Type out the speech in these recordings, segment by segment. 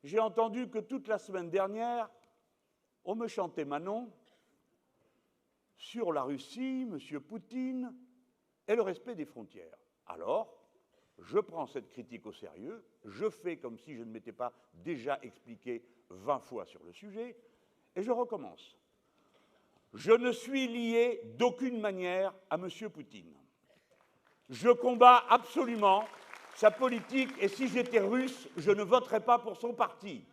j'ai entendu que toute la semaine dernière, on me chantait Manon sur la Russie, M. Poutine et le respect des frontières. Alors, je prends cette critique au sérieux, je fais comme si je ne m'étais pas déjà expliqué 20 fois sur le sujet, et je recommence. Je ne suis lié d'aucune manière à M. Poutine. Je combats absolument sa politique, et si j'étais russe, je ne voterais pas pour son parti.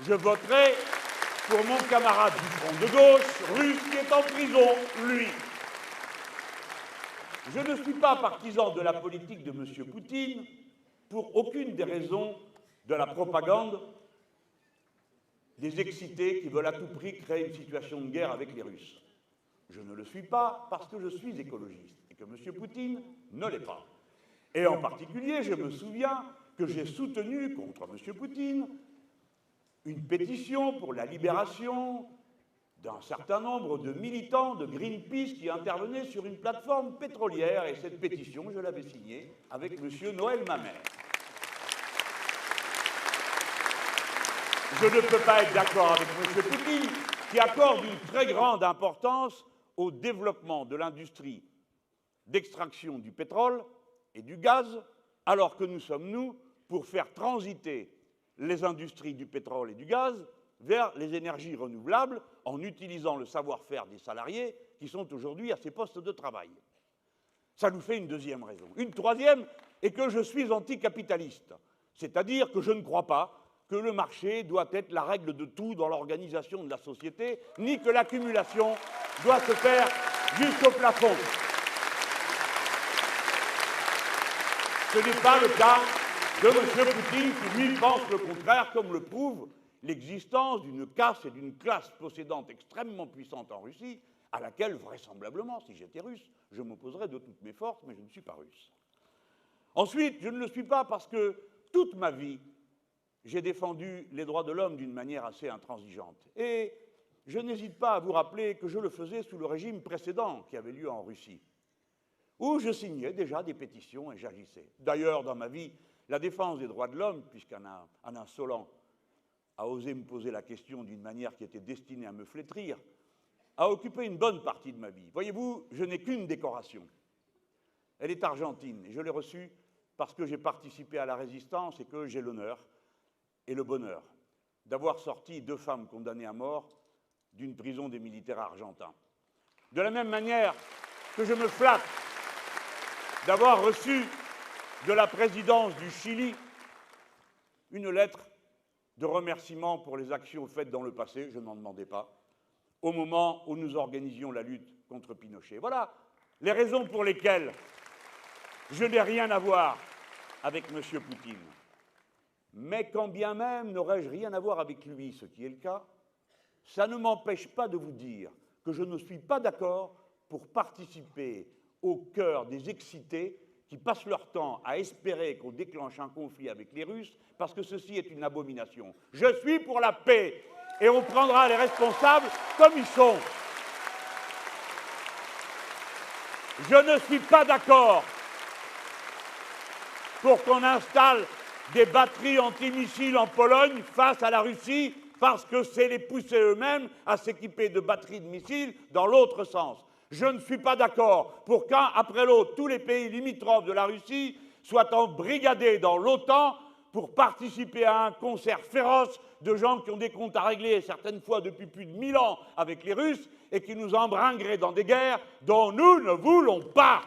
Je voterais pour mon camarade du front de gauche, russe, qui est en prison, lui. Je ne suis pas partisan de la politique de M. Poutine pour aucune des raisons de la propagande des excités qui veulent à tout prix créer une situation de guerre avec les Russes. Je ne le suis pas parce que je suis écologiste et que M. Poutine ne l'est pas. Et en particulier, je me souviens que j'ai soutenu contre M. Poutine une pétition pour la libération d'un certain nombre de militants de Greenpeace qui intervenaient sur une plateforme pétrolière, et cette pétition, je l'avais signée avec M. Noël Mamère. Je ne peux pas être d'accord avec M. Poutine, qui accorde une très grande importance au développement de l'industrie d'extraction du pétrole et du gaz, alors que nous sommes, nous, pour faire transiter les industries du pétrole et du gaz vers les énergies renouvelables en utilisant le savoir-faire des salariés qui sont aujourd'hui à ces postes de travail. Ça nous fait une deuxième raison. Une troisième est que je suis anticapitaliste, c'est-à-dire que je ne crois pas que le marché doit être la règle de tout dans l'organisation de la société, ni que l'accumulation doit se faire jusqu'au plafond. Ce n'est pas le cas de M. Poutine qui, lui, pense le contraire, comme le prouve l'existence d'une caste et d'une classe possédante extrêmement puissante en Russie, à laquelle, vraisemblablement, si j'étais russe, je m'opposerais de toutes mes forces, mais je ne suis pas russe. Ensuite, je ne le suis pas parce que toute ma vie, j'ai défendu les droits de l'homme d'une manière assez intransigeante. Et je n'hésite pas à vous rappeler que je le faisais sous le régime précédent qui avait lieu en Russie, où je signais déjà des pétitions et j'agissais. D'ailleurs, dans ma vie, la défense des droits de l'homme, puisqu'un insolent a osé me poser la question d'une manière qui était destinée à me flétrir, a occupé une bonne partie de ma vie. Voyez-vous, je n'ai qu'une décoration. Elle est argentine, et je l'ai reçue parce que j'ai participé à la résistance et que j'ai l'honneur et le bonheur d'avoir sorti 2 femmes condamnées à mort d'une prison des militaires argentins. De la même manière que je me flatte d'avoir reçu de la présidence du Chili une lettre de remerciement pour les actions faites dans le passé, je n'en demandais pas, au moment où nous organisions la lutte contre Pinochet. Voilà les raisons pour lesquelles je n'ai rien à voir avec M. Poutine. Mais quand bien même n'aurais-je rien à voir avec lui, ce qui est le cas, ça ne m'empêche pas de vous dire que je ne suis pas d'accord pour participer au cœur des excités qui passent leur temps à espérer qu'on déclenche un conflit avec les Russes, parce que ceci est une abomination. Je suis pour la paix, et on prendra les responsables comme ils sont. Je ne suis pas d'accord pour qu'on installe des batteries antimissiles en Pologne face à la Russie, parce que c'est les pousser eux-mêmes à s'équiper de batteries de missiles dans l'autre sens. Je ne suis pas d'accord pour qu'un après l'autre, tous les pays limitrophes de la Russie soient embrigadés dans l'OTAN pour participer à un concert féroce de gens qui ont des comptes à régler, certaines fois depuis plus de 1000 ans avec les Russes, et qui nous embringueraient dans des guerres dont nous ne voulons pas.